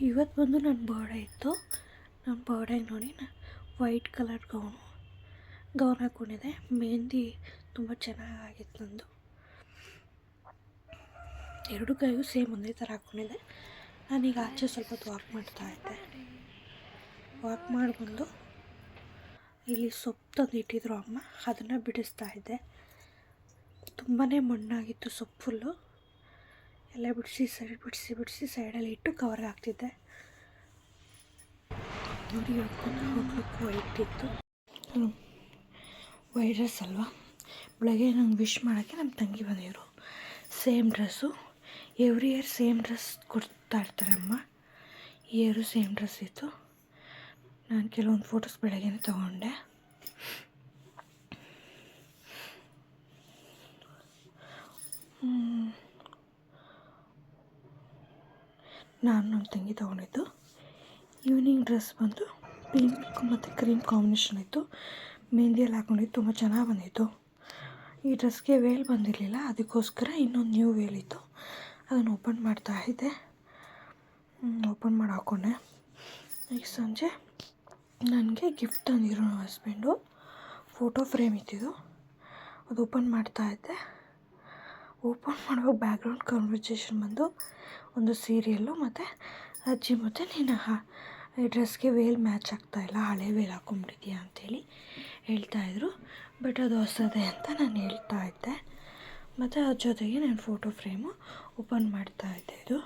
ಇವತ್ತು ಬಂದು ನನ್ನ ಬರ್ಡೇ ಇತ್ತು. ನನ್ನ ಬರ್ಡೇಗೆ ನೋಡಿ ವೈಟ್ ಕಲರ್ ಗೌನ್ ಹಾಕ್ಕೊಂಡಿದ್ದೆ. ಮೆಹಂದಿ ತುಂಬ ಚೆನ್ನಾಗಿತ್ತು. ನಂದು ಎರಡು ಕೈಗೂ ಸೇಮ್ ಒಂದೇ ಥರ ಹಾಕ್ಕೊಂಡಿದ್ದೆ. ನಾನೀಗ ಆಚೆ ಸ್ವಲ್ಪ ಹೊತ್ತು ವಾಕ್ ಮಾಡ್ತಾಯಿದ್ದೆ. ವಾಕ್ ಮಾಡಿಬಂದು ಇಲ್ಲಿ ಸೊಪ್ಪು ತಂದು ಇಟ್ಟಿದ್ರು ಅಮ್ಮ, ಅದನ್ನು ಬಿಡಿಸ್ತಾ ಇದ್ದೆ. ತುಂಬಾ ಮಣ್ಣಾಗಿತ್ತು ಸೊಪ್ಪು ಫುಲ್ಲು. ಎಲ್ಲ ಬಿಡಿಸಿ ಸೈಡಲ್ಲಿ ಇಟ್ಟು ಕವರ್ಗೆ ಹಾಕ್ತಿದ್ದೆ. ನೋಡಿ ಹೋಗ್ಲಿಕ್ಕೆ ವೈಟ್ ಇತ್ತು. ವೈಟ್ ಡ್ರೆಸ್ ಅಲ್ವಾ. ಬೆಳಗ್ಗೆ ನಂಗೆ ವಿಶ್ ಮಾಡೋಕ್ಕೆ ನಮ್ಮ ತಂಗಿ ಬಂದಿದ್ರು. Same dress. Every year same dress ಕೊಡ್ತಾ ಇರ್ತಾರೆ ಅಮ್ಮ. ಈ ಇಯರು ಸೇಮ್ ಡ್ರೆಸ್ ಇತ್ತು. ನಾನು ಕೆಲವೊಂದು ಫೋಟೋಸ್ ಬೆಳಗ್ಗೆ ತೊಗೊಂಡೆ. ನಾನು ನಮ್ಮ ತಂಗಿ ತೊಗೊಂಡಿದ್ದು. ಈವ್ನಿಂಗ್ ಡ್ರೆಸ್ ಬಂದು ಪಿಂಕ್ ಮತ್ತು ಕ್ರೀಮ್ ಕಾಂಬಿನೇಷನ್ ಇತ್ತು. ಮೆಹಂದಿಯಲ್ಲಿ ಹಾಕ್ಕೊಂಡಿದ್ದು ತುಂಬ ಚೆನ್ನಾಗಿ ಬಂದಿತ್ತು. ಈ ಡ್ರೆಸ್ಗೆ ವೇಲ್ ಬಂದಿರಲಿಲ್ಲ, ಅದಕ್ಕೋಸ್ಕರ ಇನ್ನೊಂದು ನ್ಯೂ ವೇಲ್ ಇತ್ತು, ಅದನ್ನು ಓಪನ್ ಮಾಡ್ತಾಯಿದ್ದೆ. ಓಪನ್ ಮಾಡಿ ಹಾಕ್ಕೊಂಡೆ. ಈಗ ಸಂಜೆ ನನಗೆ ಗಿಫ್ಟ್ ತಂದಿದ್ರು ನಮ್ಮ ಹಸ್ಬೆಂಡು. ಫೋಟೋ ಫ್ರೇಮ್ ಇತ್ತಿದ್ದು, ಅದು ಓಪನ್ ಮಾಡ್ತಾಯಿದ್ದೆ. ಓಪನ್ ಮಾಡುವಾಗ ಬ್ಯಾಕ್ಗ್ರೌಂಡ್ ಕನ್ವರ್ಜೇಷನ್ ಬಂದು ಒಂದು ಸೀರಿಯಲ್ಲು ಮತ್ತು ಅಜ್ಜಿ ಮತ್ತು ನೀನು ಈ ಡ್ರೆಸ್ಗೆ ವೇಲ್ ಮ್ಯಾಚ್ ಆಗ್ತಾಯಿಲ್ಲ, ಹಳೆ ವೇಲ್ ಹಾಕ್ಕೊಂಬಿಟ್ಟಿದ್ಯಾ ಅಂಥೇಳಿ ಹೇಳ್ತಾಯಿದ್ರು. ಬಟ್ ಅದು ಹೊಸದೇ ಅಂತ ನಾನು ಹೇಳ್ತಾಯಿದ್ದೆ. ಮತ್ತು ಅದ್ರ ಜೊತೆಗೆ ನಾನು ಫೋಟೋ ಫ್ರೇಮು ಓಪನ್ ಮಾಡ್ತಾಯಿದ್ದೆ. ಇದು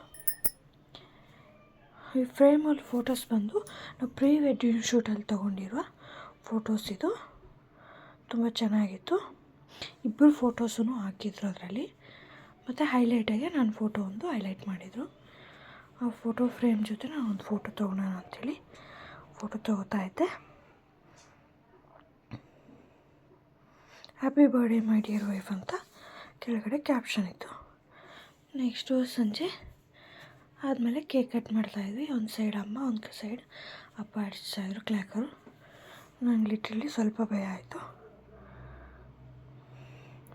ಈ ಫ್ರೇಮಲ್ಲಿ ಫೋಟೋಸ್ ಬಂದು ನಾವು ಪ್ರೀ ವೆಡ್ಡಿಂಗ್ ಶೂಟಲ್ಲಿ ತೊಗೊಂಡಿರುವ ಫೋಟೋಸ್. ಇದು ತುಂಬ ಚೆನ್ನಾಗಿತ್ತು. ಇಬ್ಬರು ಫೋಟೋಸೂ ಹಾಕಿದ್ರು ಅದರಲ್ಲಿ. ಮತ್ತು ಹೈಲೈಟಾಗಿ ನನ್ನ ಫೋಟೋ ಒಂದು ಹೈಲೈಟ್ ಮಾಡಿದರು. ಆ ಫೋಟೋ ಫ್ರೇಮ್ ಜೊತೆ ನಾನು ಒಂದು ಫೋಟೋ ತೊಗೊಳೋಣ ಅಂಥೇಳಿ ಫೋಟೋ ತೊಗೋತಾ ಇದ್ದೆ. Happy birthday my dear wife ಅಂತ ಕೆಳಗಡೆ ಕ್ಯಾಪ್ಷನ್ ಇತ್ತು. ನೆಕ್ಸ್ಟು ಸಂಜೆ ಆದಮೇಲೆ ಕೇಕ್ ಕಟ್ ಮಾಡ್ತಾಯಿದ್ವಿ. ಒಂದು ಸೈಡ್ ಅಮ್ಮ, ಒಂದು ಸೈಡ್ ಅಪ್ಪ ಹಚ್ತಾಯಿದ್ರು ಕ್ಲ್ಯಾಕರು. ನಂಗೆ ಲಿಟ್ರಲಿ ಸ್ವಲ್ಪ ಭಯ ಆಯಿತು.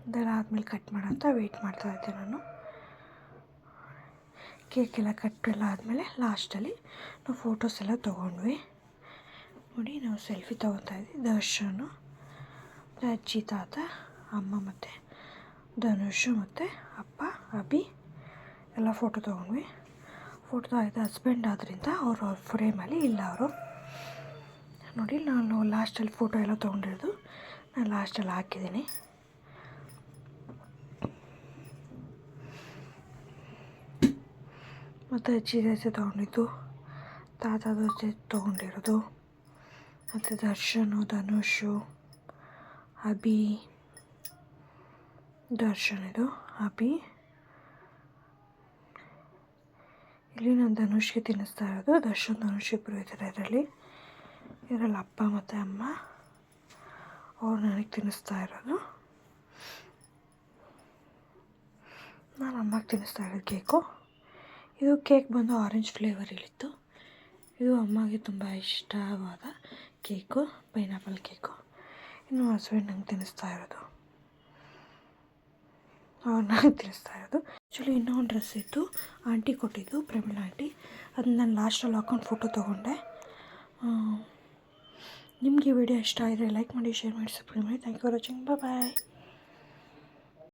ಅದೆಲ್ಲ ಆದಮೇಲೆ ಕಟ್ ಮಾಡೋಂತ ವೆಯ್ಟ್ ಮಾಡ್ತಾಯಿದ್ದೆ ನಾನು. ಕೇಕೆಲ್ಲ ಕಟ್ಟೆಲ್ಲ ಆದಮೇಲೆ ಲಾಸ್ಟಲ್ಲಿ ನಾವು ಫೋಟೋಸ್ ಎಲ್ಲ ತೊಗೊಂಡ್ವಿ. ನೋಡಿ ನಾವು ಸೆಲ್ಫಿ ತೊಗೊತಾಯಿದ್ವಿ. ದರ್ಶನು, ಅಜ್ಜಿ, ತಾತ, ಅಮ್ಮ ಮತ್ತು ಧನುಷು ಮತ್ತು ಅಪ್ಪ, ಅಭಿ ಎಲ್ಲ ಫೋಟೋ ತೊಗೊಂಡ್ವಿ. ಫೋಟೋ ತೊಗೊಳ್ತಾ ಹಸ್ಬೆಂಡ್ ಆದ್ದರಿಂದ ಅವರು ಅವ್ರ ಫ್ರೇಮಲ್ಲಿ ಇಲ್ಲ. ಅವರು ನೋಡಿ ನಾನು ಲಾಸ್ಟಲ್ಲಿ ಫೋಟೋ ಎಲ್ಲ ತೊಗೊಂಡಿರೋದು ನಾನು ಲಾಸ್ಟಲ್ಲಿ ಹಾಕಿದ್ದೀನಿ. ಮತ್ತು ಅಜ್ಜಿ ದೋಸೆ ತೊಗೊಂಡಿದ್ದು, ತಾತ ದೋಸೆ ತೊಗೊಂಡಿರೋದು, ಮತ್ತು ದರ್ಶನು, ಧನುಷು, ಅಭಿ, ದರ್ಶನ್, ಇದು ಅಭಿ. ಇಲ್ಲಿ ನಾನು ಧನುಷ್ಗೆ ತಿನ್ನಿಸ್ತಾ ಇರೋದು. ದರ್ಶನ್, ಧನುಷ್ ಇಬ್ಬರು ಇದ್ದಾರೆ ಇದರಲ್ಲಿ ಅಪ್ಪ ಮತ್ತು ಅಮ್ಮ. ಅವ್ರು ನನಗೆ ತಿನ್ನಿಸ್ತಾ ಇರೋದು. ನಾನು ಅಮ್ಮಗೆ ತಿನ್ನಿಸ್ತಾ ಇರೋದು ಕೇಕು. ಇದು ಕೇಕ್ ಬಂದು ಆರೆಂಜ್ ಫ್ಲೇವರಲ್ಲಿತ್ತು. ಇದು ಅಮ್ಮಗೆ ತುಂಬ ಇಷ್ಟವಾದ ಕೇಕು, ಪೈನಾಪಲ್ ಕೇಕು. ಇನ್ನು ಹಸ್ಬೆಂಡ್ ನಂಗೆ ತಿನ್ನಿಸ್ತಾ ಇರೋದು, ಅವ್ರು ನನಗೆ ತಿನ್ನಿಸ್ತಾ ಇರೋದು. ಆ್ಯಕ್ಚುಲಿ ಇನ್ನೊಂದು ಡ್ರೆಸ್ ಇತ್ತು, ಆಂಟಿ ಕೊಟ್ಟಿದ್ದು, ಪ್ರಮೀಳಾ ಆಂಟಿ. ಅದನ್ನ ನಾನು ಲಾಸ್ಟಲ್ಲಿ ಹಾಕ್ಕೊಂಡು ಫೋಟೋ ತೊಗೊಂಡೆ. ನಿಮಗೆ ಈ ವಿಡಿಯೋ ಇಷ್ಟ ಆದರೆ ಲೈಕ್ ಮಾಡಿ, ಶೇರ್ ಮಾಡಿ, ಸಬ್ಸ್ಕ್ರೈಬ್ ಮಾಡಿ. Thank you for watching. Bye.